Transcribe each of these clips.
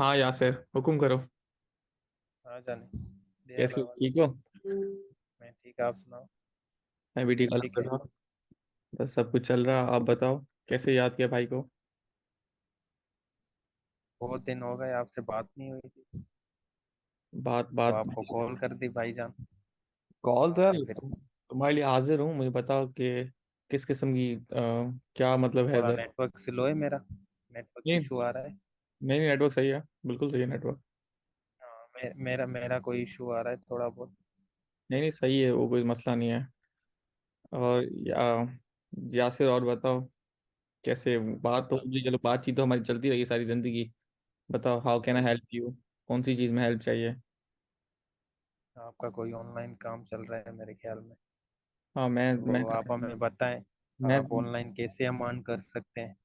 हाँ यासिर, हुक्म करो। हाँ जाने दिया कैसे हो, अलावा। ठीक हो? मैं ठीक, आप सुनाओ। मैं भी ठीक, सब ठीक है। बताओ। बस सब कुछ चल रहा, आप बताओ। कैसे याद किया भाई को? बहुत दिन हो गए, आपसे बात नहीं हुई थी, बात तो बात आपको कॉल कर दी भाईजान। कॉल तो यार आपने फिर तुम्हारे लिए हाजिर हूँ। मुझे बताओ कि किस किस्म की क्या मतलब है थोड़ा जरा। नेटवर्क स्लो है मेरा, नेटवर्क नहीं इशू आ रहा है। नहीं, नेटवर्क सही है, बिल्कुल सही है नेटवर्क। हाँ, मेरा कोई इशू आ रहा है थोड़ा बहुत। नहीं नहीं, सही है, वो कोई मसला नहीं है। और यासिर, और बताओ। कैसे? बात तो सब होगी, चलो, बातचीत तो हमारी चलती रही सारी जिंदगी। बताओ, हाउ कैन आई सही। Help you? कौन सी चीज़ में हेल्प चाहिए? आपका कोई ऑनलाइन काम चल रहा है मेरे ख्याल में, हाँ, मैं मैं तो आप हमें बताएं। मैं आप ऑनलाइन कैसे हम अर्न कर सकते हैं।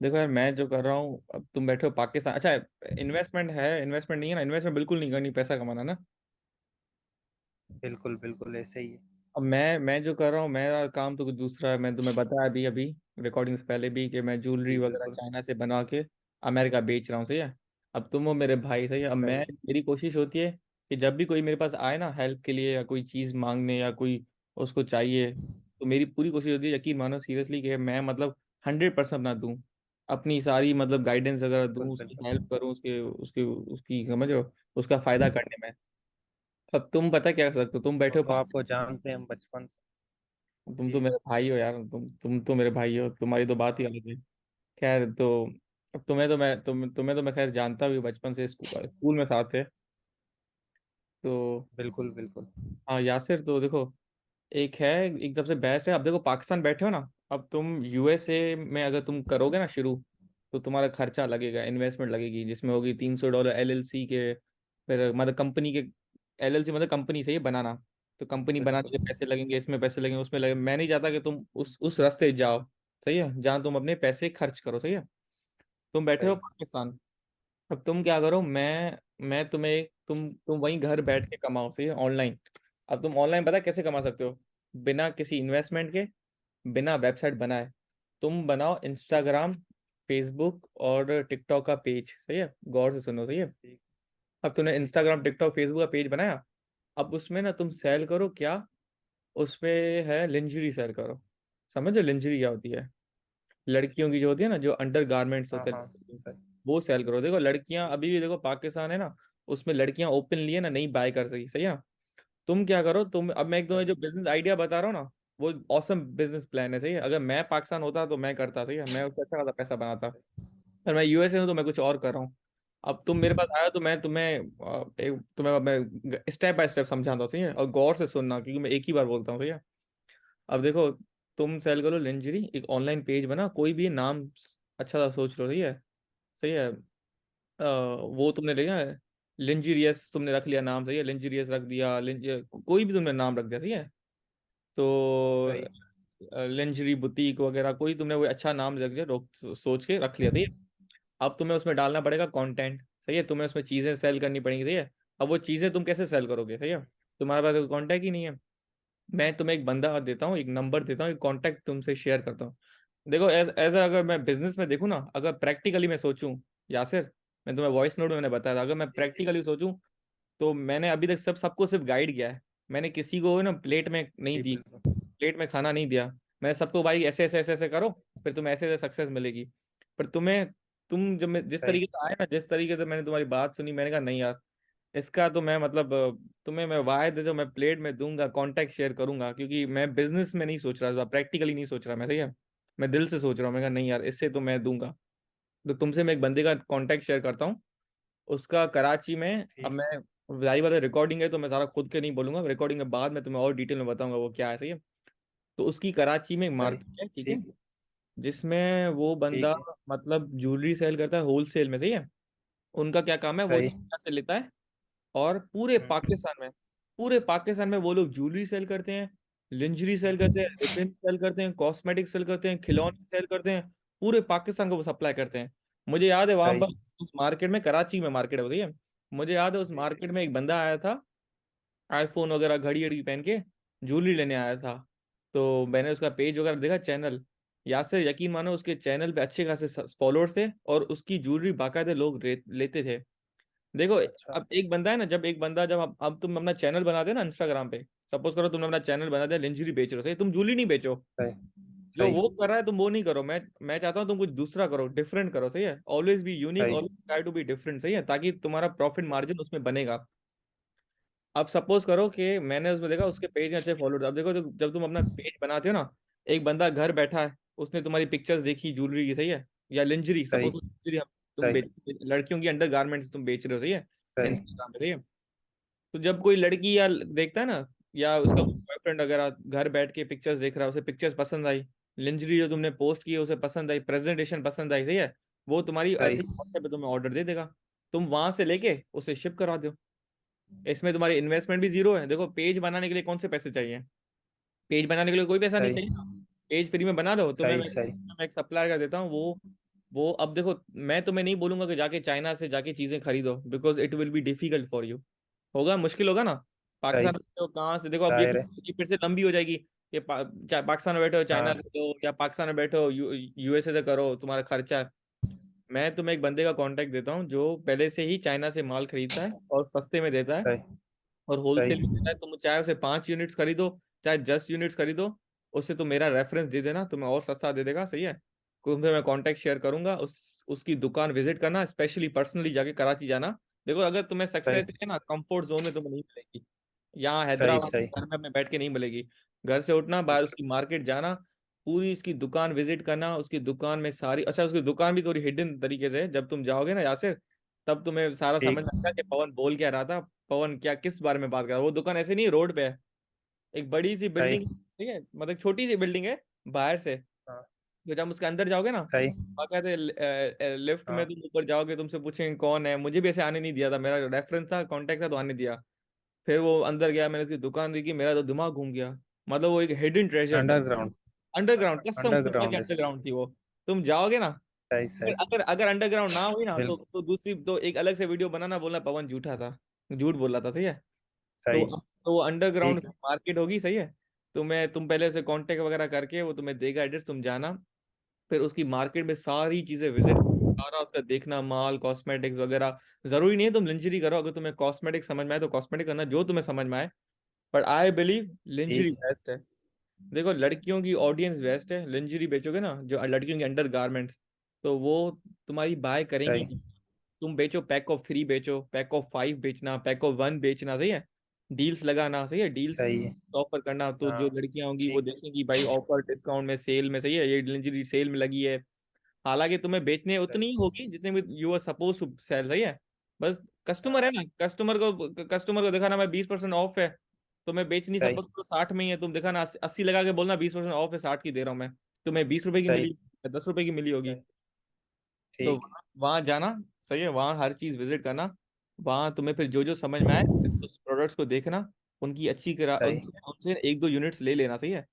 देखो यार, मैं जो कर रहा हूँ, अब तुम बैठे हो पाकिस्तान, अच्छा। इन्वेस्टमेंट है, इन्वेस्टमेंट नहीं है ना? इन्वेस्टमेंट बिल्कुल नहीं करनी, पैसा कमाना ना। बिल्कुल बिल्कुल ऐसे ही है। अब मैं जो कर रहा हूँ, मेरा काम तो कुछ दूसरा है। मैं तुम्हें बताया अभी अभी रिकॉर्डिंग से पहले भी कि मैं ज्वेलरी जी वगैरह बिल्कुल। चाइना से बना के अमेरिका बेच रहा हूँ, सही है। अब तुम हो मेरे भाई, सही है। अब सही। मेरी कोशिश होती है कि जब भी कोई मेरे पास आए ना हेल्प के लिए, या कोई चीज़ मांगने, या कोई उसको चाहिए, तो मेरी पूरी कोशिश होती है, यकीन मानो सीरियसली, कि मैं मतलब 100% अपना दूँ। अपनी सारी मतलब गाइडेंस वगैरह दूँ, बिल्कुल उसकी हेल्प बिल्कुल। करूँ, उसके उसकी उसकी समझ रहे हो, उसका फायदा करने में। अब तुम पता क्या कर सकते हो? तुम वो बैठे हो, तो आपको जानते हैं हम बचपन से। तुम तो जी। मेरे भाई हो यार, तुम तो मेरे भाई हो, तुम्हारी तो बात ही हाँ। अलग है। खैर तो, अब तुम्हें तो मैं खैर जानता भी हूँ, बचपन से स्कूल में साथ थे। तो बिल्कुल बिल्कुल। हाँ यासिर, तो देखो, एक है, एक सबसे बेस्ट है। अब देखो, पाकिस्तान बैठे हो ना, अब तुम यूएसए में अगर तुम करोगे ना शुरू, तो तुम्हारा खर्चा लगेगा, इन्वेस्टमेंट लगेगी, जिसमें होगी $300 एलएलसी के। फिर मतलब कंपनी के, एलएलसी मतलब कंपनी से ही बनाना। तो कंपनी बनाने के बिल्कुल पैसे लगेंगे, इसमें पैसे लगेंगे, उसमें लगेंगे। मैं नहीं चाहता कि तुम उस रास्ते जाओ, सही है, जहाँ तुम अपने पैसे खर्च करो, सही है। तुम बैठे हो सही। पाकिस्तान। अब तुम क्या करो, मैं तुम्हें, तुम वहीं घर बैठ के कमाओ, सही है, ऑनलाइन। अब तुम ऑनलाइन पता है कैसे कमा सकते हो? बिना किसी इन्वेस्टमेंट के, बिना वेबसाइट बनाए। तुम बनाओ इंस्टाग्राम, फेसबुक और टिकटॉक का पेज, सही है, गौर से सुनो, सही है। ठीक। अब तुमने ठीक। इंस्टाग्राम, टिकटॉक, फेसबुक का पेज बनाया। अब उसमें ना तुम सेल करो क्या? उसपे है लिंजरी, सेल करो। समझो लिंजरी क्या होती है? लड़कियों की जो होती है ना, जो अंडर गारमेंट्स हाँ होते हाँ। हैं, सही। वो सेल करो। देखो लड़कियां अभी भी, देखो पाकिस्तान है ना, उसमें लड़कियां ओपनली है ना, नहीं बाय कर सकी, सही है ना। तुम क्या करो, अब मैं एक तुम्हें सही। जो बिजनेस आइडिया बता रहा हूँ ना, वो एक ऑसम बिजनेस प्लान है, सही है। अगर मैं पाकिस्तान होता तो मैं करता, सही है, मैं उससे अच्छा खासा पैसा बनाता। सही। पर मैं यूएसए हूँ तो मैं कुछ और कर रहा हूँ। अब तुम मेरे पास आया तो मैं तुम्हें तुम्हें मैं स्टेप बाय स्टेप समझाता हूँ, सही है, और गौर से सुनना, क्योंकि मैं एक ही बार बोलता हूँ, सही है। अब देखो, तुम सेल करो लिंजरी, एक ऑनलाइन पेज बना, कोई भी नाम अच्छा सा सोच लो, सही है। सही है। वो तुमने लिया है, लिंजीरियस तुमने रख लिया नाम, सही है, लिंजीरियस रख दिया, कोई भी तुमने नाम रख दिया, सही है। तो सही। लिंजरी बुटीक वगैरह, कोई तुमने वो अच्छा नाम रख दिया, सोच के रख लिया, सही है। अब तुम्हें उसमें डालना पड़ेगा कंटेंट, सही है, तुम्हें उसमें चीजें सेल करनी पड़ेंगी, सही है। अब वो चीजें तुम कैसे सेल करोगे, सही है, तुम्हारे पास कॉन्टैक्ट ही नहीं है। मैं तुम्हें एक बंदा देता हूँ, एक नंबर देता हूँ, एक कॉन्टैक्ट तुमसे शेयर करता हूँ। देखो, एज अगर मैं बिजनेस में देखूँ ना, अगर प्रैक्टिकली मैं सोचूं, यासिर, मैं तुम्हें वॉइस नोट में मैंने बताया था, अगर मैं जी जी। प्रैक्टिकली सोचूं, तो मैंने अभी तक सबको सिर्फ गाइड किया है। मैंने किसी को ना प्लेट में नहीं जी दी, बिल्कुल। प्लेट में खाना नहीं दिया। मैंने सबको, भाई ऐसे ऐसे ऐसे ऐसे करो, फिर तुम्हें ऐसे ऐसे सक्सेस मिलेगी। पर तुम जब जिस सही। तरीके से आए ना, जिस तरीके से मैंने तुम्हारी बात सुनी, मैंने कहा नहीं यार, इसका तो मैं मतलब तुम्हें मैं वायदे जो मैं प्लेट में दूंगा, कांटेक्ट शेयर करूंगा, क्योंकि मैं बिजनेस में नहीं सोच रहा था, प्रैक्टिकली नहीं सोच रहा मैं, सही है। मैं दिल से सोच रहा हूँ, मैं कहा नहीं यार, इससे तो मैं दूंगा। तो तुमसे मैं एक बंदे का कांटेक्ट शेयर करता हूँ, उसका कराची में। अब ठीक। मैं, जाहिर बात है रिकॉर्डिंग है, तो मैं सारा खुद के नहीं बोलूंगा, रिकॉर्डिंग के बाद मैं तुम्हें और डिटेल में बताऊंगा वो क्या है, सही है। तो उसकी कराची में एक सही। मार्केट है, ठीक है, ठीक। जिसमें वो बंदा ठीक है। मतलब ज्वेलरी सेल करता है होलसेल में, सही है। उनका क्या काम है, वो सही। चाइना से लेता है, और पूरे हम्म। पाकिस्तान में, पूरे पाकिस्तान में वो लोग ज्वेलरी सेल करते हैं, लिंजरी सेल करते हैं, रिबिन सेल करते हैं, कॉस्मेटिक सेल करते हैं, खिलौने सेल करते हैं। पूरे पाकिस्तान को वो सप्लाई करते हैं। मुझे याद है वहां सही। पर उस मार्केट में, कराची में मार्केट है, बताइए। मुझे याद है उस जी जी। मार्केट में एक बंदा आया था, आईफोन वगैरह, घड़ी घड़ी पहन के, ज्वेलरी लेने आया था। तो मैंने उसका पेज वगैरह देखा, चैनल। यासिर यकीन मानो उसके चैनल पे अच्छे खासे फॉलोअर्स थे, और उसकी ज्वेलरी बाकायदे लोग लेते थे। देखो, अच्छा। अब एक बंदा है ना, जब एक बंदा जब अब तुम अपना चैनल बनाते हो ना इंस्टाग्राम पे, सपोज करो तुमने अपना चैनल बना दिया, लिंजरी बेच रहे हो, सही, तुम जूली नहीं बेचो। सही। जो सही। वो कर रहा है तुम वो नहीं करो। मैं चाहता हूँ तुम कुछ दूसरा करो, डिफरेंट करो, सही है। ऑलवेज बी यूनिक, सही। Always try to be different, सही है, ताकि तुम्हारा प्रॉफिट मार्जिन उसमें बनेगा। अब सपोज करो कि मैंने उसमें देखा उसके पेज में अच्छे फॉलोअर्स। अब देखो, जब तुम अपना पेज बनाते हो ना, एक बंदा घर बैठा है, उसने तुम्हारी पिक्चर्स देखी ज्वेलरी की, सही है, या लिंजरी, सही। सपोज लिंजरी तुम सही। बेच, लड़कियों की अंडर गारमेंट्स तुम बेच रहे हो, सही है, सही। इंस्टाग्राम पे, सही है। तो जब कोई लड़की या देखता है ना, या उसका बॉयफ्रेंड वगैरह घर बैठ के पिक्चर्स देख रहा है, उसे पिक्चर्स पसंद आई, लिंजरी जो तुमने पोस्ट की है उसे पसंद आई, प्रेजेंटेशन पसंद आई, सही है, वो तुम्हारी सही। ऐसे ही व्हाट्सएप पे तुम्हें ऑर्डर दे देगा। तुम वहां से लेके उसे शिप करा दो। इसमें तुम्हारी इन्वेस्टमेंट भी जीरो है। देखो, पेज बनाने के लिए कौन से पैसे चाहिए? पेज बनाने के लिए कोई पैसा नहीं सही। चाहिए ना। पेज फ्री में बना दो, तुम्हें सही। सही। मैं एक सप्लायर का देता हूँ, वो अब देखो, मैं तुम्हें नहीं बोलूंगा कि जाके चाइना से जाके चीजें खरीदो, because it will be difficult for you. होगा, मुश्किल होगा ना। सही। पाकिस्तान में तो कहाँ से, देखो अब जाहिर है। ये फिर से लंबी हो जाएगी। ये पाकिस्तान में बैठे हो चाइना से हाँ। लो, या पाकिस्तान में बैठे हो यूएसए से करो, तुम्हारा खर्चा है। मैं तुम्हें एक बंदे का कांटेक्ट देता हूँ जो पहले से ही चाइना से माल खरीदता है और सस्ते में देता है, सही। और सही। होलसेल में देता है। तुम चाहे उसे 5 यूनिट्स खरीदो, चाहे 10 यूनिट्स खरीदो, उससे तुम मेरा रेफरेंस दे देना, तुम्हें और सस्ता दे देगा, सही है। तुमसे मैं कांटेक्ट शेयर करूंगा, उसकी दुकान विजिट करना, स्पेशली पर्सनली जाके कराची जाना। देखो, अगर तुम्हें सही। सक्सेस है ना, कंफर्ट जोन में तुम्हें नहीं मिलेगी, यहाँ सही। हैदराबाद सही। घर में अपने बैठ के नहीं मिलेगी। घर से उठना, बाहर उसकी मार्केट जाना, पूरी उसकी दुकान विजिट करना, उसकी दुकान में सारी, अच्छा, उसकी दुकान भी थोड़ी हिडन तरीके से है, जब तुम जाओगे ना यासिर, तब तुम्हें सारा समझ ठीक। में आएगा कि पवन बोल क्या रहा था, पवन क्या किस बारे में बात कर रहा है। वो दुकान ऐसे नहीं, रोड पे है, एक बड़ी सी सही। बिल्डिंग, ठीक है, मतलब छोटी सी बिल्डिंग है बाहर से। हाँ। तो जब उसके अंदर जाओगे ना, सही। बाकायदे लिफ्ट में हाँ। तुम ऊपर जाओगे, तुमसे पूछेंगे कौन है, मुझे भी ऐसे आने नहीं दिया था, मेरा रेफरेंस था, कांटेक्ट था, तो आने दिया। फिर वो अंदर गया, मैंने उसकी दुकान देखी, मेरा तो दिमाग घूम गया। मतलब वो एक हिडन ट्रेजर था, अंडरग्राउंड। अंडरग्राउंड, कसम खुदा के अंडरग्राउंड है। अंडरग्राउंड थी वो। तुम जाओगे ना, सही। अगर सही। अगर अगर अंडरग्राउंड ना हुई ना, बिल्कुल। तो दूसरी तो एक अलग से वीडियो बनाना, बोलना पवन झूठा था, झूठ बोल रहा था, सही है। तो सही। तो वो अंडरग्राउंड ठीक है। मार्केट होगी, सही है। तुम पहले उसे कांटेक्ट वगैरह करके वो तुम्हें देगा एड्रेस, तुम जाना, फिर उसकी मार्केट में सारी चीजें विजिट, सारा उसका देखना, माल, कॉस्मेटिक्स वगैरह। जरूरी नहीं है तुम लिंजरी करो, अगर तुम्हें कॉस्मेटिक समझ में आए तो कॉस्मेटिक करना, जो तुम्हें समझ में आए। बट आई बिलीव लिंजरी ठीक। बेस्ट है। देखो, लड़कियों की ऑडियंस बेस्ट है, लिंजरी बेचोगे ना, जो लड़कियों के अंडर गारमेंट्स, तो वो तुम्हारी बाय करेंगी। सही। तुम बेचो, पैक ऑफ 3 बेचो, पैक ऑफ 5 बेचना, पैक ऑफ 1 बेचना, सही है। डील्स लगाना, सही है, डील्स सही है। ऑफर करना, तो जो हाँ। लड़कियां होंगी वो ठीक। देखेंगी भाई ऑफर डिस्काउंट में, सेल में, सही है, ये लिंजरी सेल में लगी है। हालांकि तुम्हें बेचने उतनी सही। ही होगी जितने में you are suppose to sell, सही है। बस कस्टमर है हाँ। ना, कस्टमर को दिखाना मैं 20% ऑफ है, तो मैं बेच नहीं, सही। सपोज करो 60 में ही है, तुम दिखाना 80 लगा के बोलना 20% ऑफ है, 60 की दे रहा हूँ मैं, तुम्हें 20 रुपए की सही। मिली, 10 रुपए की मिली होगी। सही। तो ठीक। वहाँ जाना, सही है, वहाँ हर चीज़ विजिट करना। वहाँ तुम्हें फिर जो जो समझ में आए उस प्रोडक्ट्स को देखना, उनकी अच्छी करा, सही। उनसे उनसे 1-2 यूनिट्स ले लेना, सही है।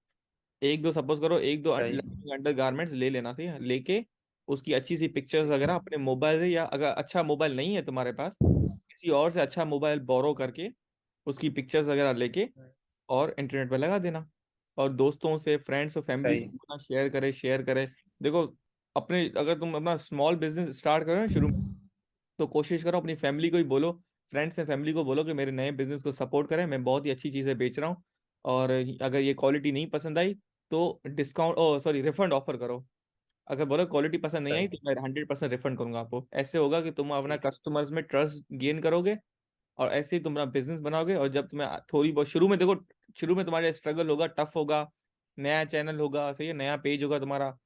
एक दो, सपोज करो, एक दो सही। अंडर गारमेंट्स ले लेना, सही है, लेके उसकी अच्छी सी पिक्चर्स वगैरह अपने मोबाइल से, या अगर अच्छा मोबाइल नहीं है तुम्हारे पास, किसी और से अच्छा मोबाइल बोरो करके उसकी पिक्चर्स वगैरह लेके और इंटरनेट पर लगा देना। और दोस्तों से, फ्रेंड्स और फैमिली से सही। बोलना, शेयर करे। देखो, अपने अगर तुम अपना स्मॉल बिजनेस स्टार्ट करो ना शुरू में, तो कोशिश करो अपनी फैमिली को ही बोलो, फ्रेंड्स एंड फैमिली को बोलो कि मेरे नए बिजनेस को सपोर्ट करें, मैं बहुत ही अच्छी चीज़ें बेच रहा हूँ, और अगर ये क्वालिटी नहीं पसंद आई तो डिस्काउंट, ओ सॉरी, रिफंड ऑफर करो। अगर बोलो क्वालिटी पसंद नहीं आई सही। तो मैं 100% रिफंड करूंगा आपको। ऐसे होगा कि तुम अपना ठीक। कस्टमर्स में ट्रस्ट गेन करोगे, और ऐसे ही तुम अपना बिजनेस बनाओगे। और जब तुम्हें थोड़ी बहुत शुरू में, देखो, शुरू में तुम्हारे स्ट्रगल होगा, टफ होगा, नया चैनल होगा, सही है, नया पेज होगा तुम्हारा,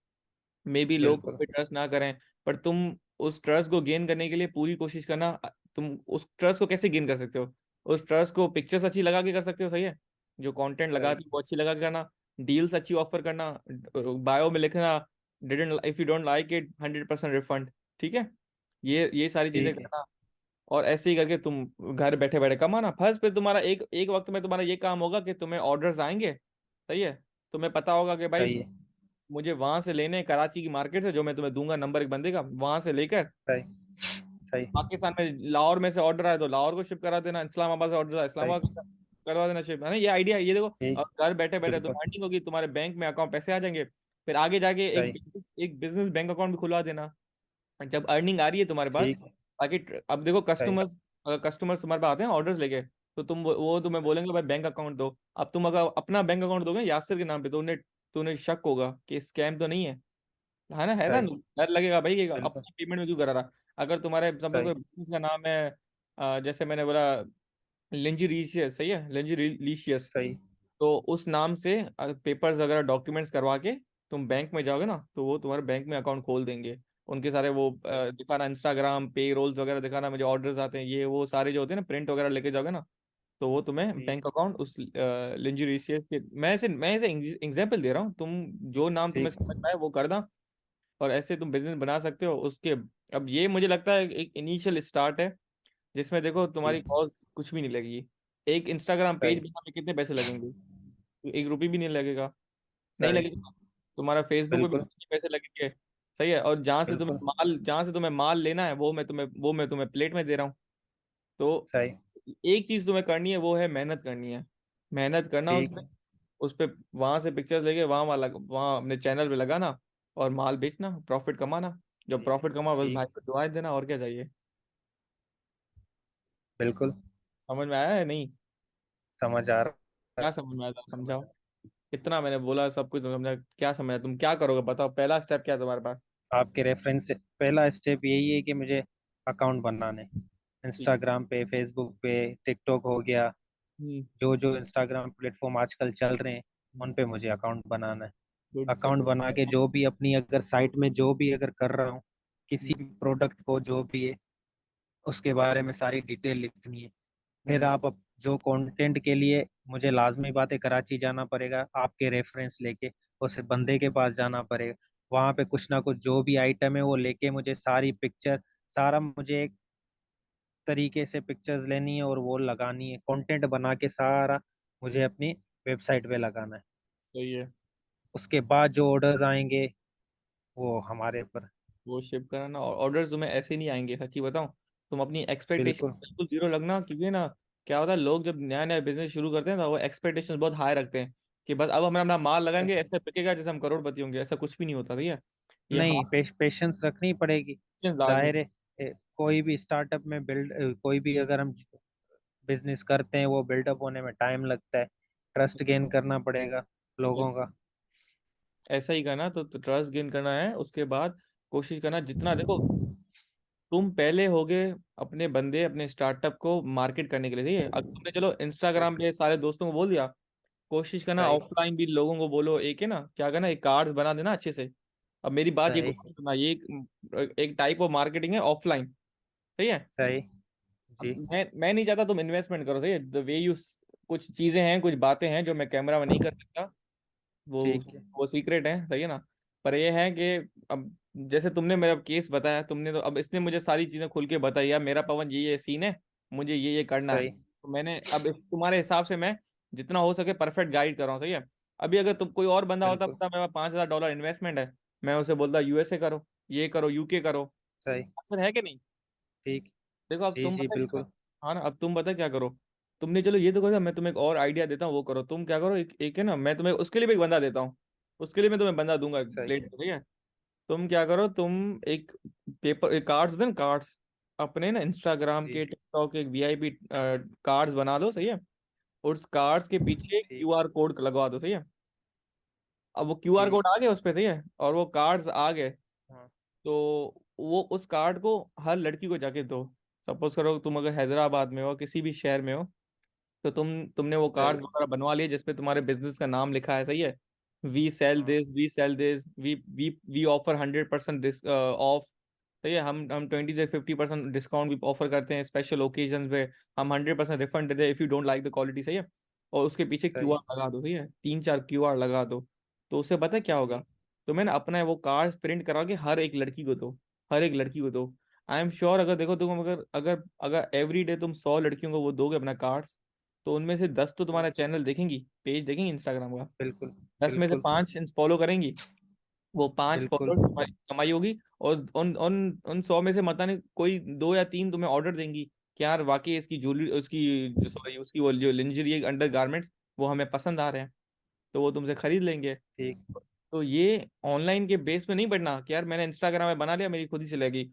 मे बी लोग तुम बिल्कुल। पे ट्रस्ट ना करें, पर तुम उस ट्रस्ट को गेन करने के लिए पूरी कोशिश करना। तुम उस ट्रस्ट को कैसे गेन कर सकते हो? उस ट्रस्ट को पिक्चर्स अच्छी लगा के कर सकते हो, सही है, जो कंटेंट सही। लगाती है वो अच्छी लगा के करना, डील्स अच्छी ऑफर करना, बायो में लिखना, didn't if you don't like it 100% refund, ठीक है। ये सारी चीजें ठीक है। करना, और ऐसे ही करके तुम घर बैठे बैठे कमाना। फर्स्ट पे तुम्हारा एक एक वक्त में तुम्हारा ये काम होगा कि तुम्हें ऑर्डर्स आएंगे, सही है। तुम्हें पता होगा कि भाई सही है। मुझे वहां से लेने हैं, कराची की मार्केट से, जो मैं तुम्हें दूंगा नंबर एक बंदे का, वहां से लेकर सही। सही। पाकिस्तान में, लाहौर में से ऑर्डर आए तो लाहौर को शिप करा देना, इस्लामाबाद से ऑर्डर आए सही। इस्लामाबाद करवा देना शिप, है ना, ये आइडिया है, ये देखो। ठीक। और घर बैठे बैठे तुम बिल्कुल। अर्निंग होगी, तुम्हारे बैंक में अकाउंट पैसे आ जाएंगे, फिर आगे जाके सही। एक बिजनेस बैंक अकाउंट भी खुलवा देना जब अर्निंग आ रही है तुम्हारे पास। ठीक है। ताकि अब देखो सही। कस्टमर्स तुम्हारे पास आते हैं ऑर्डर्स लेके, तो वो तुम्हें बोलेंगे भाई बैंक अकाउंट दो। अब तुम अगर अपना बैंक अकाउंट दोगे यासिर के नाम पे, तो उन्हें तो उन्हें शक होगा कि स्कैम तो नहीं है ना, है ना। सही। डर लगेगा भाई कि बिल्कुल। अपनी पेमेंट में क्यों करा रहा। अगर तुम्हारे समझो सही। कोई बिजनेस का नाम है, जैसे मैंने बोला लिंजीरिशियस, सही है, लिंजीरिशियस, सही। तो उस नाम से पेपर्स वगैरह डॉक्यूमेंट्स करवा के तुम बैंक में जाओगे ना, तो वो तुम्हारे बैंक में अकाउंट खोल देंगे। उनके सारे वो सही। दिखाना, इंस्टाग्राम पे रोल्स वगैरह दिखाना, मुझे ऑर्डर्स आते हैं, ये वो सारे जो होते हैं ना, प्रिंट वगैरह लेके जाओगे ना, तो वो तुम्हें ठीक। बैंक अकाउंट उस लिंजीरिशियस के, मैं ऐसे एग्जांपल दे रहा हूँ, तुम जो नाम तुम्हें ठीक। समझ में आए वो करना। और ऐसे तुम बिजनेस बना सकते हो उसके। अब ये मुझे लगता है एक इनिशियल स्टार्ट है, जिसमें देखो तुम्हारी ठीक। कॉस्ट कुछ भी नहीं लगेगी। एक इंस्टाग्राम पेज सही। बनाने में कितने पैसे लगेंगे? 1 रुपये भी नहीं लगेगा। नहीं सही। लगेगा। तुम्हारा फेसबुक पे भी बिल्कुल। कुछ नहीं पैसे लगेंगे। सही है। और बिल्कुल। जहाँ से तुम्हें माल लेना है, वो मैं तुम्हें प्लेट में दे रहा हूँ। तो सही। एक चीज तुम्हें करनी है, वो है मेहनत करनी है। मेहनत करना ठीक है। उस पे वहां से पिक्चर्स लेके वहां अपने चैनल पे लगाना, और माल बेचना, प्रॉफिट कमाना। जब ठीक। प्रॉफिट कमा, बस भाई ठीक। को दुआएं देना, और क्या चाहिए। बिल्कुल। समझ में आया है नहीं? समझ आ रहा क्या है। समझ में आया था, समझ समझाओ। आ इतना मैंने बोला, सब कुछ तुम समझा, क्या समझा, तुम क्या करोगे बताओ, पहला स्टेप क्या है तुम्हारे पास? आपके रेफरेंस से पहला स्टेप यही है कि मुझे अकाउंट बनाने, ठीक। इंस्टाग्राम पे, फेसबुक पे, टिकटॉक हो गया, हम्म। जो जो इंस्टाग्राम प्लेटफॉर्म आजकल चल रहे हैं उन हम्म। पे मुझे अकाउंट बनाना है। गुड, अकाउंट सब। बना के जो भी अपनी अगर साइट में जो भी अगर कर रहा हूँ, किसी भी प्रोडक्ट को जो भी है उसके बारे में सारी डिटेल लिखनी है। फिर हम्म। जो कंटेंट के लिए मुझे लाजमी बात है कराची जाना पड़ेगा, आपके रेफरेंस लेके उस बंदे के पास जाना पड़ेगा। वहां पे कुछ ना कुछ जो भी आइटम है वो लेके मुझे सारी पिक्चर, सारा मुझे एक तरीके से पिक्चर्स लेनी है और वो लगानी है, कंटेंट बना के सारा मुझे अपनी वेबसाइट पे लगाना है। सही है। उसके बाद जो ऑर्डर्स आएंगे वो हमारे पर। वो शिप कराना, और ऑर्डर तुम्हें ऐसे नहीं आएंगे, सच्ची बताऊं। तुम अपनी एक्सपेक्टेशन बिल्कुल। बिल्कुल जीरो लगना, क्योंकि ना क्या होता है, लोग जब नया नया बिजनेस शुरू करते हैं ना, वो एक्सपेक्टेशन बहुत हाई रखते हैं कि बस अब हम अपना माल लगाएंगे, ऐसे बिकेगा जैसे हम करोड़पति होंगे। ऐसा कुछ भी नहीं होता भैया। ये नहीं, हाथ पेशेंस रखनी पड़ेगी। लाजमी। जाहिर है, कोई भी स्टार्टअप में कोई भी अगर हम बिजनेस करते हैं वो बिल्डअप होने में टाइम लगता है। ट्रस्ट गेन करना पड़ेगा लोगों का। ऐसा ही करना, तो ट्रस्ट गेन करना है, उसके बाद कोशिश करना जितना, देखो तुम पहले होगे अपने बंदे, अपने स्टार्टअप को मार्केट करने के लिए, ठीक है। अब तुमने चलो इंस्टाग्राम बिल्कुल। पे सारे दोस्तों को बोल दिया, कोशिश करना सही। ऑफलाइन भी लोगों को बोलो, एक है ना, क्या करना, एक कार्ड्स बना देना अच्छे से। अब मेरी बात ये सही। गौर से सुनना, ये एक टाइप ऑफ मार्केटिंग है ऑफलाइन, सही है। सही। अब जी। मैं नहीं चाहता तुम इन्वेस्टमेंट करो, सही है, द वे यू, कुछ चीजें हैं, कुछ बातें हैं जो मैं कैमरा में नहीं कर सकता, वो ठीक है। वो सीक्रेट है, सही है ना। पर ये है कि अब जैसे तुमने मेरा केस बताया, तुमने तो अब इसने मुझे सारी चीजें खुल के बताई, यार मेरा पवन ये सीन है, मुझे ये करना है, सही। तो मैंने अब तुम्हारे हिसाब से मैं जितना हो सके परफेक्ट गाइड कर रहा हूँ, सही है। अभी अगर तुम कोई और बंदा होता, बिल्कुल। पता मेरा $5,000 इन्वेस्टमेंट है, मैं उसे बोलता यूएसए करो, ये करो, यूके करो, सही। असर है कि नहीं? ठीक। देखो अब जी तुम जी पता क्या बिल्कुल। करो। हाँ ना, अब तुम पता क्या करो। तुमने चलो ये तो करो, मैं तुम्हें एक और आइडिया देता हूँ, वो करो। तुम क्या करो, एक है ना, मैं तुम्हें उसके लिए भी एक बंदा देता हूँ, उसके लिए मैं तुम्हें बंदा दूंगा सही। प्लेट पे, ठीक है। तुम क्या करो, तुम एक पेपर, एक कार्ड्स होते हैं ना, कार्ड्स, अपने ना इंस्टाग्राम जी। के, टिकटॉक के वीआईपी कार्ड्स बना लो, सही है। और उस कार्ड्स के पीछे ठीक। क्यूआर कोड लगवा दो, सही है। अब वो क्यूआर जी। कोड आ गए उस पे, सही है, और वो कार्ड्स आ गए, हाँ। तो वो उस कार्ड को हर लड़की को जाके दो। सपोज करो तुम अगर हैदराबाद में हो, किसी भी शहर में हो, तो तुमने वो कार्ड्स सही। वगैरह बनवा लिए जिसपे तुम्हारे बिजनेस का नाम लिखा है, सही है। वी सेल हाँ। This, we sell this, we offer 100% this off, सही है। हम 20 से 50% डिस्काउंट भी ऑफर करते हैं स्पेशल ओकेजन पे। हम 100% रिफंड देते हैं if you don't like the quality, सही है। और उसके पीछे सही। क्यूआर लगा दो, सही है, 3 4 क्यूआर लगा दो। तो उससे पता है क्या होगा, ठीक। तुम्हें ना अपना वो कार्ड प्रिंट करा के हर एक लड़की को दो, हर एक लड़की को दो। आई एम श्योर, अगर देखो तुम अगर अगर अगर एवरी डे तुम 100 लड़कियों को वो दोगे अपना कार्ड, तो उनमें से 10 तो तुम्हारा ठीक। चैनल देखेंगी, पेज देखेंगी इंस्टाग्राम का। बिल्कुल। 10 में से बिल्कुल। 5 फॉलो करेंगी, वो 5 बिल्कुल। फॉलोअर्स तुम्हारी कमाई होगी। और उन 100 में से मत नहीं कोई 2 या 3 तुम्हें ऑर्डर देंगी कि यार वाकई इसकी ज्वेलरी, उसकी जो सॉरी उसकी वो जो लिंजरी अंडर गारमेंट्स, वो हमें पसंद आ रहे हैं, तो वो तुमसे खरीद लेंगे। ठीक। तो ये ऑनलाइन के बेस पे नहीं बढ़ना कि यार मैंने इंस्टाग्राम में बना लिया मेरी खुद ही चलेगी।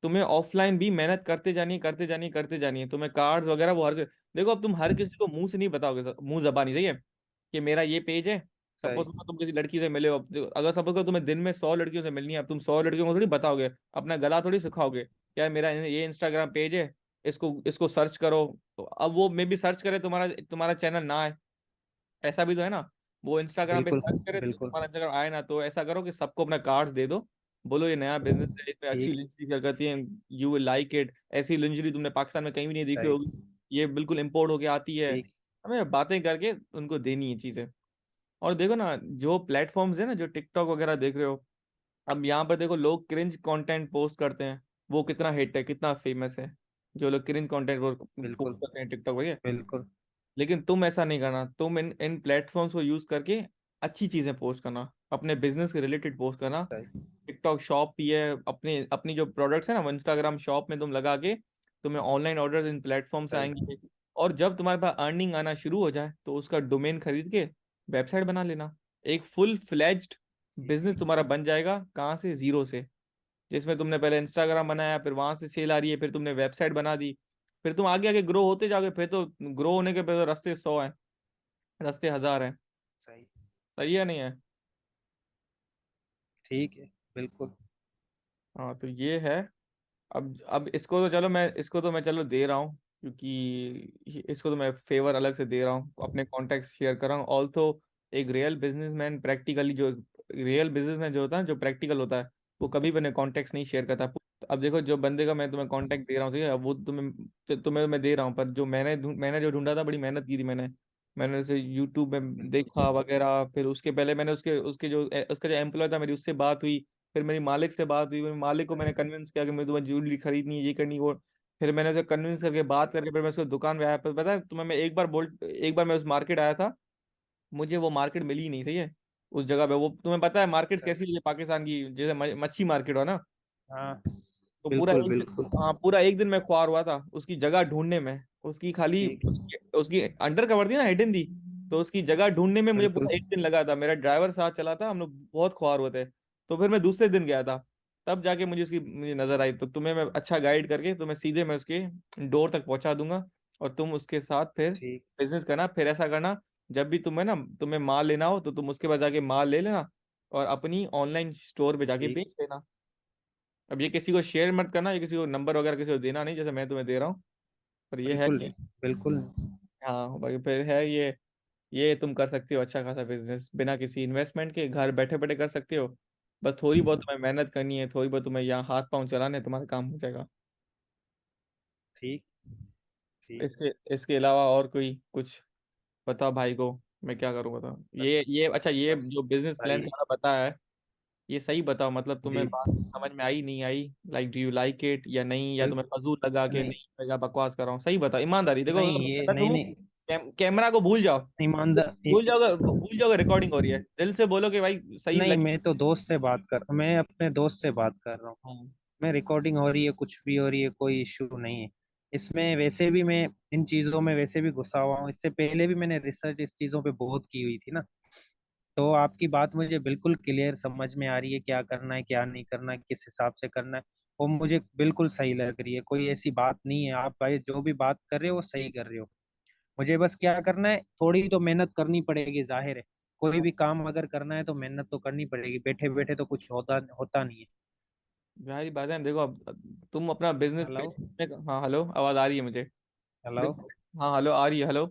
तुम्हें ऑफलाइन भी मेहनत करते जानी, करते जानी, करते जानी। तुम्हें कार्ड्स वगैरह वो हर, देखो अब तुम हर किसी को मुंह से नहीं बताओगे, मुंह जबानी, सही है, कि मेरा ये पेज है। सपोज सही। करो तुम किसी लड़की से मिले हो, अगर सपोज करो तुम्हें दिन में 100 लड़कियों से मिलनी है, अब तुम 100 लड़कियों को थोड़ी बताओगे, अपना गला थोड़ी सिखाओगे, यार मेरा ये इंस्टाग्राम पेज है, इसको इसको सर्च करो। तो अब वो मे भी सर्च करे, तुम्हारा तुम्हारा चैनल ना आए, ऐसा भी तो है ना। वो इंस्टाग्राम पे बिल्कुल सर्च करे तो बिल्कुल। तुम्हारा इंस्टाग्राम आए ना, तो ऐसा करो कि सबको अपना कार्ड्स दे दो, बोलो ये नया बिजनेस है, इसमें अच्छी ठीक। लिंक्स की करती है, यू विल लाइक इट। ऐसी लिंजरी तुमने पाकिस्तान में कहीं भी नहीं देखी सही। होगी, ये बिल्कुल इम्पोर्ट होके आती है। ठीक। हमें बातें करके उनको देनी है चीजें। और देखो ना, जो प्लेटफॉर्म्स है ना, जो टिकटॉक वगैरह देख रहे हो, अब यहाँ पर देखो लोग क्रिंज कंटेंट पोस्ट करते हैं, वो कितना हिट है, कितना फेमस है, जो लोग क्रिंज कंटेंट बिल्कुल पोस्ट करते हैं टिकटॉक वगैरह। बिल्कुल। लेकिन तुम ऐसा नहीं करना, तुम इन इन प्लेटफॉर्म्स को यूज करके अच्छी चीजें पोस्ट करना, अपने बिजनेस के रिलेटेड पोस्ट करना। सही। टिकटॉक शॉप भी है, अपने अपनी जो प्रोडक्ट्स है ना, वो इंस्टाग्राम शॉप में तुम लगा के, तुम्हें ऑनलाइन ऑर्डर इन प्लेटफॉर्म से सही। आएंगे। और जब तुम्हारे पास अर्निंग आना शुरू हो जाए तो उसका डोमेन खरीद के वेबसाइट बना लेना। एक फुल फ्लेज्ड बिजनेस ठीक। तुम्हारा बन जाएगा, कहाँ से, जीरो से। जिसमें तुमने पहले इंस्टाग्राम बनाया, फिर वहां से सेल आ रही है, फिर तुमने वेबसाइट बना दी, फिर तुम आगे आगे ग्रो होते जाओगे, फिर तो ग्रो होने के फिर तो रास्ते 100 हैं, रास्ते 1000 हैं। सही। सही है नहीं है? ठीक है। बिल्कुल। हाँ तो ये है। अब इसको तो चलो, मैं इसको तो मैं चलो दे रहा हूँ, क्योंकि इसको तो मैं फेवर अलग से दे रहा हूँ, अपने कॉन्टेक्ट शेयर कर रहा हूँ। ऑल्थो एक रियल बिजनेसमैन प्रैक्टिकली, जो रियल बिजनेसमैन जो होता है, जो प्रैक्टिकल होता है, वो कभी भी अपने कॉन्टेक्ट नहीं शेयर करता। अब देखो, जो बंदे का मैं तुम्हें कॉन्टेक्ट दे रहा हूँ, ठीक है, अब वो तुम्हें मैं दे रहा हूँ, पर जो मैंने जो ढूंढा था, बड़ी मेहनत की थी मैंने। मैंने उसे यूट्यूब में बिल्कुल। देखा वगैरह, फिर उसके पहले मैंने उसके उसके जो उसका जो एम्प्लॉय था, मेरी उससे बात हुई। फिर मेरी मालिक से बात हुई, मेरे मालिक को मैंने सही। कन्विंस किया कि मैं तुम्हें ज्वेलरी खरीदनी है, ये करनी है, वो। फिर मैंने उसे कन्विंस करके बात करके, फिर मैं उसको दुकान पे आया। पर पता है तुम्हें, मैं एक बार मैं उस मार्केट आया था, मुझे वो मार्केट मिली ही नहीं, सही है, उस जगह पे। वो तुम्हें पता है मार्केट कैसी सही। है पाकिस्तान की, जैसे मच्छी मार्केट हो ना। हाँ। तो पूरा बिल्कुल एक दिन, बिल्कुल। हाँ पूरा एक दिन मैं ख्वार हुआ था उसकी जगह ढूंढने में। उसकी खाली ठीक। उसकी अंडर कवर थी ना, हिडन थी। तो उसकी जगह ढूंढने में मुझे बिल्कुल। पूरा एक दिन लगा था, मेरा ड्राइवर साथ चला था, हम लोग बहुत ख्वार हुए थे। तो फिर मैं दूसरे दिन गया था, तब जाके मुझे नजर आई। तो तुम्हें मैं अच्छा गाइड करके तुम्हें सीधे मैं उसके डोर तक पहुंचा दूंगा, और तुम उसके साथ फिर ठीक। बिजनेस करना। फिर ऐसा करना, जब भी तुम्हें माल लेना हो, तो तुम उसके पास जाके माल ले लेना, और अपनी ऑनलाइन स्टोर पे जाके ठीक। बेच लेना। अब ये किसी को शेयर मत करना, ये किसी को नंबर वगैरह किसी को देना नहीं, जैसे मैं तुम्हें दे रहा हूँ। पर ये है बिल्कुल कि, नहीं। बिल्कुल। हाँ भाई, फिर है ये तुम कर सकते हो अच्छा खासा बिजनेस, बिना किसी इन्वेस्टमेंट के, घर बैठे बैठे कर सकते हो। बस थोड़ी बहुत तुम्हें मेहनत करनी है, थोड़ी बहुत तुम्हें यहाँ हाथ पांव चलाने, तुम्हारा काम हो जाएगा। ठीक। ठीक। इसके इसके अलावा और कोई कुछ बताओ भाई को, मैं क्या करूँ बताओ। बस। ये अच्छा, ये बस। जो बिजनेस प्लान भाई। सारा बताया है, ये सही बताओ, मतलब तुम्हें जी। बात समझ में आई नहीं आई, like do you like it या नहीं, या तुम्हें बिल्कुल। फजूल लगा के नहीं। नहीं, या बकवास कर रहा हूँ, सही बताओ, ईमानदारी। देखो नहीं, अगर मैं ये गलत नहीं हूँ, नहीं। कैमरा को भूल जाओ, ईमानदार भूल जाओगे रिकॉर्डिंग हो रही है, दिल से बोलो कि भाई सही नहीं, लगी। मैं अपने दोस्त से बात कर रहा हूँ। हाँ। मैं रिकॉर्डिंग हो रही है, कुछ भी हो रही है, कोई इश्यू नहीं है इसमें। वैसे भी मैं इन चीज़ों में वैसे भी घुसा हुआ हूँ, इससे पहले भी मैंने रिसर्च इस चीज़ों पे बहुत की हुई थी ना। तो आपकी बात मुझे बिल्कुल क्लियर समझ में आ रही है, क्या करना है क्या नहीं करना है, किस हिसाब से करना है। वो मुझे बिल्कुल सही लग रही है, कोई ऐसी बात नहीं है। आप भाई जो भी बात कर रहे हो वो सही कर रहे हो। मुझे बस क्या करना है, थोड़ी तो मेहनत करनी पड़ेगी, जाहिर है। कोई भी काम अगर करना है तो मेहनत तो करनी पड़ेगी, बैठे बैठे तो कुछ होता होता नहीं है। भाई बात है, देखो अब तुम अपना बिजनेस हेलो। पैसे हाँ हेलो, आवाज आ रही है मुझे। हेलो। देखो, हाँ हेलो, आ रही है, हेलो,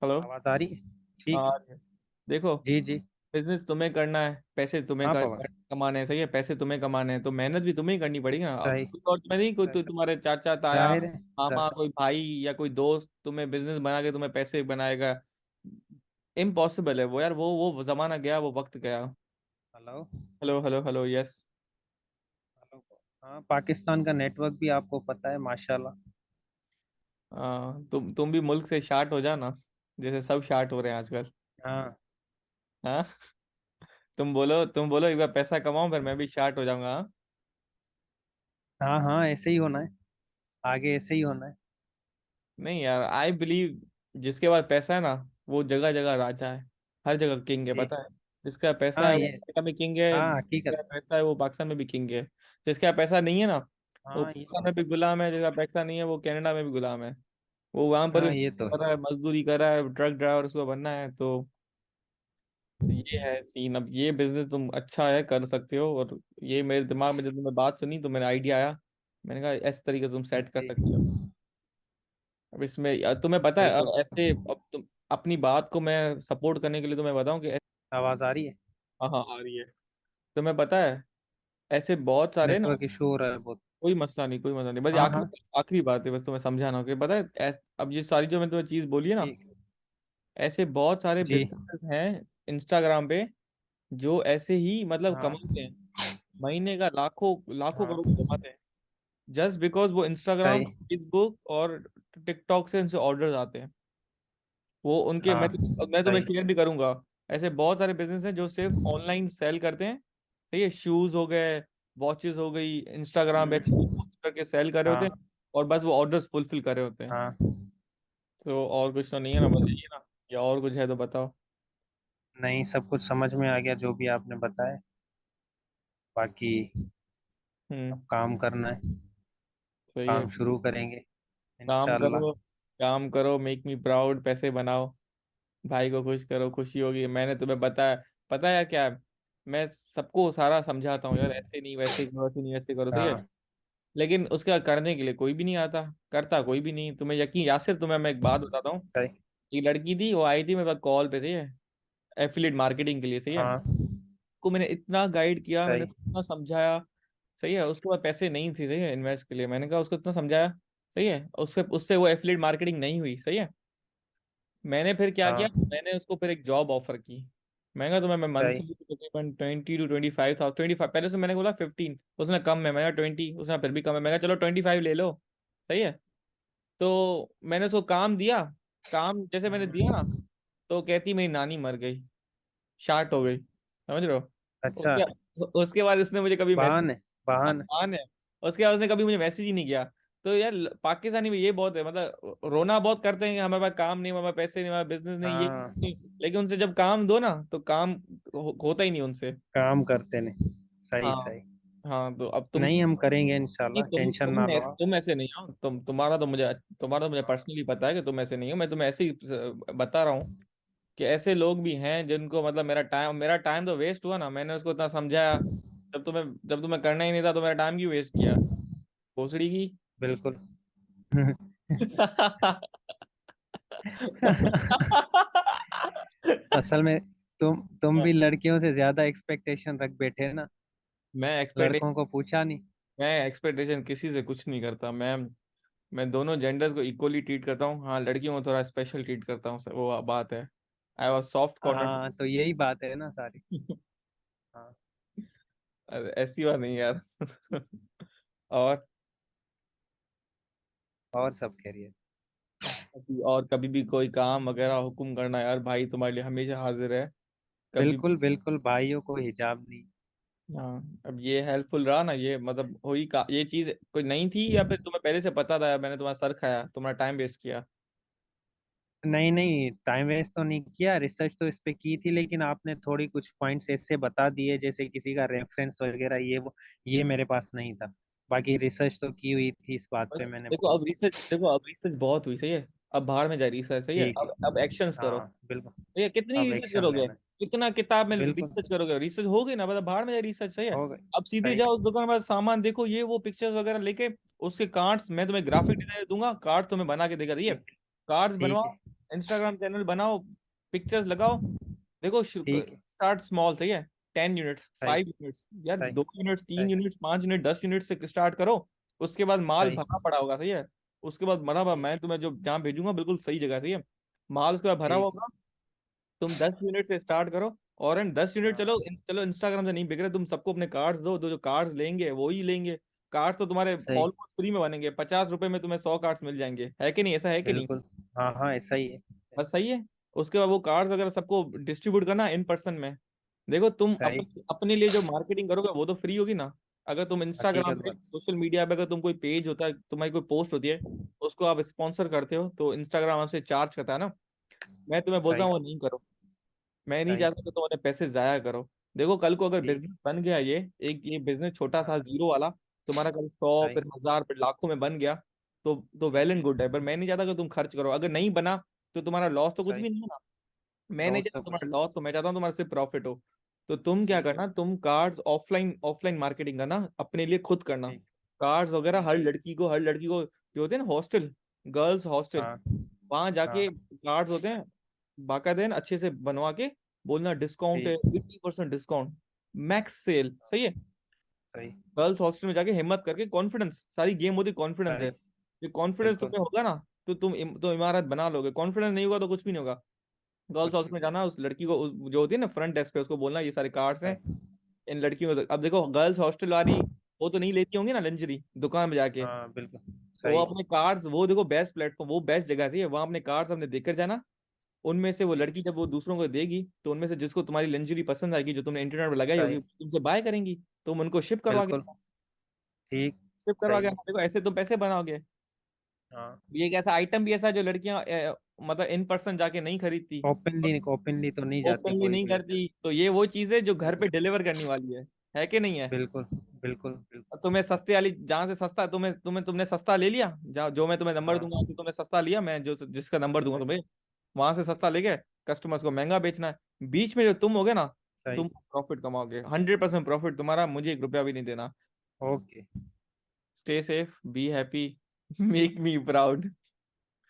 हेलो। आवाज आ रही है? हाँ ठीक आ है। रही है। देखो, जी जी। बिजनेस तुम्हें करना है, पैसे तुम्हें हाँ पवन। कमाने हैं, सही है, पैसे तुम्हें कमाने हैं, तो मेहनत भी तुम्हें ही करनी पड़ेगी ना। अब सही। कोई और तुम्हें नहीं, कोई सही। तुम्हारे चाचा ताया, जाहिर है। मामा, जा- कोई भाई या कोई दोस्त तुम्हें बिजनेस बना के तुम्हें पैसे बनाएगा, इम्पॉसिबल है वो यार, वो जमाना गया, वो वक्त गया। Hello. Hello hello hello, yes. Hello. हाँ, पाकिस्तान का नेटवर्क भी आपको पता है, माशाल्लाह। तुम भी मुल्क से शार्ट हो जाना, जैसे सब शार्ट हो रहे हैं आजकल। हाँ हाँ। तुम बोलो एक बार पैसा कमाऊं, फिर मैं भी शार्ट हो जाऊंगा, हाँ? हाँ। हाँ, ऐसे ही होना है। आगे ऐसे ही होना है। नहीं यार, आई बिलीव जिसके पास पैसा है ना, वो जगह जगह राजा है, हर जगह किंग है, जी। पता है। जिसका पैसा हाँ है वो ये, अमेरिका में किंग है, हाँ जिसका हकीकत। पैसा है वो पाकिस्तान में भी किंग है। जिसका पैसा नहीं है ना, वो हाँ ये, पाकिस्तान में भी गुलाम है, जिसका पैसा नहीं है वो कनाडा में भी गुलाम है। वो वहां पर भी हाँ ये तो कर है। रहा है, मजदूरी कर रहा है, ट्रक ड्राइवर उसको बनना है। तो ये है सीन। अब ये बिजनेस तुम अच्छा है, कर सकते हो। और ये मेरे दिमाग में जब तुमने बात सुनी तो मेरा आइडिया आया, मैंने कहा इस तरीके से तुम सेट कर जी, सकते हो। अब इसमें तुम्हें पता है, बिल्कुल। और ऐसे अब तुम अपनी बात को मैं सपोर्ट करने के लिए तुम्हें बताऊं कि आवाज आ रही है? हाँ हाँ आ रही है। तुम्हें पता है ऐसे बहुत सारे ना, नेटवर्क इशू हो रहा है बहुत। कोई मसला नहीं, कोई मसला नहीं, बस ये हाँ आखिरी हाँ, आखिरी बात है, बस तुम्हें समझाना हो कि पता है अब ये सारी जो मैंने तुम्हें चीज बोली है ना, ठीक। ऐसे बहुत सारे जी। बिजनेसेस हैं इंस्टाग्राम पे जो ऐसे ही मतलब हाँ कमाते हैं, महीने का लाखों लाखों हाँ, करोड़ कमाते हैं, जस्ट बिकॉज वो इंस्टाग्राम, सही। फेसबुक और टिकटॉक से उनसे ऑर्डर्स आते हैं। वो उनके हाँ मैं तुम्हें सही। शेयर भी करूंगा। ऐसे बहुत सारे बिजनेस हैं जो सिर्फ ऑनलाइन सेल करते हैं। ठीक है, शूज हो गए, वॉचेस हो गई, इंस्टाग्राम पे अच्छी हम्म, पोस्ट करके सेल कर रहे होते हैं, हाँ और बस वो ऑर्डर्स फुलफिल कर रहे होते हैं। हाँ। तो और कुछ तो नहीं है ना, बस यही है ना, या और कुछ है तो बताओ। नहीं, सब कुछ समझ में आ गया जो भी आपने बताया। बाकी हम्म। अब काम करना है। सही है। काम शुरू करेंगे काम इंशाल्लाह। करो, काम करो, मेक मी प्राउड, पैसे बनाओ, भाई को खुश करो, खुशी होगी। मैंने तुम्हें बताया, पता है क्या है? मैं सबको सारा समझाता हूँ यार, ऐसे नहीं, वैसे करो, ऐसे नहीं, वैसे करो, सही है। हाँ लेकिन उसका करने के लिए कोई भी नहीं आता, करता कोई भी नहीं। तुम्हें यकीन, यासिर तुम्हें मैं एक बात बताता हूँ। सही। एक लड़की थी, वो आई थी मेरे पास कॉल पे, सही है, एफिलिएट मार्केटिंग के लिए, सही है। हाँ को मैंने इतना गाइड किया, मैंने सही। उसको इतना समझाया, सही है। उसके पास पैसे नहीं थे, सही है, इन्वेस्ट के लिए। मैंने कहा उसको इतना समझाया, सही है, उससे उससे वो एफिलिएट मार्केटिंग नहीं हुई, सही है। मैंने फिर क्या किया, हाँ मैंने उसको फिर एक जॉब ऑफर की। मैं कहा तुम्हें मैं सही। मंथली तकरीबन 20 to 25 था, 25, पहले से मैंने बोला 15, उसने कम है, मैंने कहा 20, उसने फिर भी कम है, मैं कहा चलो 25 ले लो, सही है। तो मैंने उसको काम दिया, काम जैसे मैंने दिया ना, हम्म, तो कहती मेरी नानी मर गई, शार्ट हो गई, समझ रहे हो। अच्छा। उसके उसके बाद उसने मुझे कभी मैसेज, बहान है, बहान। आसान है, उसके बाद उसने कभी मुझे मैसेज ही नहीं किया। तो यार पाकिस्तानी में ये बहुत है, मतलब रोना बहुत करते हैं कि हमारे पास काम नहीं, हमारे पास पैसे नहीं, हमारा बिजनेस नहीं, ये हाँ, नहीं। लेकिन उनसे जब काम दो ना तो काम होता ही नहीं उनसे। काम करते नहीं। सही हाँ। सही। हाँ तो अब नहीं, हम करेंगे नहीं, इंशाल्लाह, टेंशन ना लो आप। तुम ऐसे नहीं हो, तुम्हारा तो मुझे पर्सनली पता है कि तुम ऐसे नहीं हो। मैं तुम्हें ऐसे ही बता रहा हूँ कि ऐसे लोग भी हैं जिनको, मतलब मेरा टाइम तो वेस्ट हुआ ना, मैंने उसको इतना समझाया। जब तुम्हें करना ही नहीं था तो मेरा टाइम क्यों वेस्ट किया, भोसड़ी की। बिल्कुल। असल में तुम भी लड़कियों से ज्यादा एक्सपेक्टेशन रख बैठे ना। मैं एक्सपेक्टेशन लड़कों को पूछा नहीं। मैं एक्सपेक्टेशन किसी से कुछ नहीं करता। मैं दोनों जेंडर्स को इक्वली ट्रीट करता हूँ। हाँ, लड़कियों को थोड़ा स्पेशल ट्रीट करता हूँ, वो बात है। I was soft corner. हाँ, तो यही बात है ना सारी। हाँ। ऐसी बात नहीं यार। और और सब खैरियत। और कभी भी कोई काम वगैरह हुक्म करना यार, भाई तुम्हारे लिए हमेशा हाजिर है, कभी भी। बिल्कुल बिल्कुल, भाइयों को हिजाब नहीं। हाँ, अब ये हेल्पफुल रहा ना, ये मतलब हुई का ये चीज कोई नहीं थी, या फिर तुम्हें पहले से पता था, या मैंने तुम्हारा सर खाया, तुम्हारा टाइम वेस्ट किया। नहीं नहीं, टाइम वेस्ट तो नहीं किया, रिसर्च तो इस पे की थी, लेकिन आपने थोड़ी कुछ पॉइंट्स ऐसे बता दिए जैसे किसी का रेफरेंस वगैरह, ये वो ये मेरे पास नहीं था। बाकी रिसर्च तो की हुई थी इस बात बस पे मैंने देखो, बहुत। अब रिसर्च बहुत हुई, सही है। अब बाहर में जाए रिसर्च, सही है। ठीक है। अब एक्शंस करो। हाँ बिल्कुल। तो ये कितनी अब रिसर्च एक्शन करोगे, लेना है। कितना किताब में बिल्कुल। रिसर्च करोगे, रिसर्च हो गई ना, मतलब बाहर में जाए रिसर्च, सही है। हो गए। अब सीधे सही। जाओ उस दुकान पर, सामान देखो, ये वो पिक्चर्स वगैरह लेके, उसके कार्ड्स, मैं तुम्हें ग्राफिक डिजाइनर दूंगा, कार्ड तुम्हें बना के देगा, ठीक है। ठीक। कार्ड्स ठीक बनवाओ, है। इंस्टाग्राम चैनल बनाओ, पिक्चर्स लगाओ। देखो, ठीक है। स्टार्ट स्मॉल, सही है। 10 यूनिट्स, सही। 5 यूनिट्स, यार सही। 2 यूनिट्स, तीन सही। यूनिट्स 5 यूनिट, 10 यूनिट से स्टार्ट करो। उसके बाद माल सही। भरा पड़ा होगा, सही है। उसके बाद भरा हुआ, ठीक। मैं तुम्हें जो जहाँ भेजूंगा बिल्कुल सही जगह, सही है। माल उसके बाद भरा हुआ ठीक। होगा। तुम 10 यूनिट से स्टार्ट करो, और इन 10 यूनिट, हाँ चलो इंस्टाग्राम से नहीं बिक रहे, तुम सबको अपने कार्ड्स दो, जो कार्ड्स लेंगे वो ही लेंगे। कार्ड्स तो तुम्हारे सही। ऑलमोस्ट फ्री में बनेंगे, 50 रुपए में तुम्हें 100 कार्ड्स मिल जाएंगे, है कि नहीं, ऐसा है कि नहीं। बिल्कुल। हाँ हाँ, ऐसा ही है। बस सही है। उसके बाद वो कार्ड्स वगैरह सबको डिस्ट्रीब्यूट करना इन पर्सन में। देखो, तुम सही। अपने लिए जो मार्केटिंग करोगे वो तो फ्री होगी ना। अगर तुम इंस्टाग्राम हकीकत पे, बात। सोशल मीडिया पे, अगर तुम कोई पेज होता है, तुम्हारी कोई पोस्ट होती है, उसको आप स्पॉन्सर करते हो, तो इंस्टाग्राम आपसे चार्ज करता है ना। मैं तुम्हें बोलता सही। हूँ वो नहीं करो। मैं नहीं सही। चाहता कि तुम अपने पैसे जाया करो। देखो कल को अगर ठीक। बिजनेस बन गया, ये बिजनेस छोटा सा हाँ। जीरो वाला, तुम्हारा कल 100 सही। फिर 1000 फिर लाखों में बन गया, तो वेल एंड गुड है, पर मैं नहीं चाहता कि तुम खर्च करो। अगर नहीं बना तो तुम्हारा लॉस तो कुछ सही। भी नहीं है ना। मैं नहीं लॉस चाहता तो कुछ तुम्हारा नहीं। लॉस हो, मैं चाहता हूँ तुम्हारा सिर्फ प्रॉफिट हो। तो तुम क्या ठीक। करना, तुम कार्ड्स ऑफलाइन ऑफलाइन मार्केटिंग करना, अपने लिए खुद करना। ठीक। कार्ड्स वगैरह ठीक। हर लड़की को जो होते हैं ना हॉस्टल, गर्ल्स हॉस्टल, हाँ। वहां जाके हाँ। कार्ड्स होते हैं, बाकायदे न अच्छे से बनवा के बोलना डिस्काउंट है, ठीक। 80% डिस्काउंट, मैक्स सेल, सही है। सही। गर्ल्स हॉस्टल में जाके हिम्मत करके, कॉन्फिडेंस, सारी गेम होती कॉन्फिडेंस है। सही। ये कॉन्फिडेंस बिल्कुल। तुम्हें होगा ना, तो तो इमारत बना लोगे। कॉन्फिडेंस नहीं होगा तो कुछ भी नहीं होगा। गर्ल्स कुछ हॉस्टल भी में नहीं। जाना, उस लड़की को जो होती है ना फ्रंट डेस्क पे, उसको बोलना ये सारे कार्ड्स हैं सही। इन लड़कियों को। अब देखो गर्ल्स हॉस्टल वाली, वो तो नहीं लेती होंगी ना लंजरी दुकान में जाके, हाँ बिल्कुल। तो वो सही। अपने कार्ड्स, वो देखो बेस्ट प्लेटफॉर्म, वो बेस्ट जगह थी वहां, अपने कार्ड्स अपने देकर जाना। उनमें से वो ठीक। लड़की जब वो दूसरों को देगी, तो उनमें से जिसको तुम्हारी लंजरी पसंद आएगी, जो तुमने इंटरनेट पर लगाई होगी, सही। तुमसे बाय करेंगी, तुम उनको शिप करवा के, बिल्कुल। ठीक। शिप करवा के सही। देखो, ऐसे तुम पैसे बनाओगे। हाँ। ये एक ऐसा आइटम भी ऐसा है जो लड़कियां मतलब इन पर्सन जाके नहीं खरीदती, ओपनली ओपनली तो नहीं जाती ओपनली कोई नहीं भी ऐसे। करती। तो ये वो चीज है जो घर बिल्कुल। पे डिलीवर करने वाली है कि नहीं है। बिल्कुल। बिल्कुल। बिल्कुल। अब तुम्हें सस्ते वाली, जहां से सस्ता, तुमने सस्ता ले लिया, जहाँ जो मैं तुम्हें नंबर हाँ। दूंगा, वहां से तुमने सस्ता लिया, मैं जो जिसका नंबर दूंगा सही। तुम्हें, वहां से सस्ता लेके कस्टमर्स को महंगा बेचना है। बीच में जो तुम होगे ना, सही। तुम प्रॉफिट कमाओगे, 100% प्रॉफिट तुम्हारा, मुझे 1 रुपया भी नहीं देना। Okay. Stay safe, be happy, make me proud.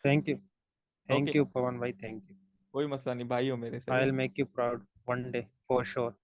Thank you. Okay, thank you Pavan भाई, थैंक यू। कोई मसला नहीं, भाई हो मेरे, सही आई है। Will make you proud one day for sure.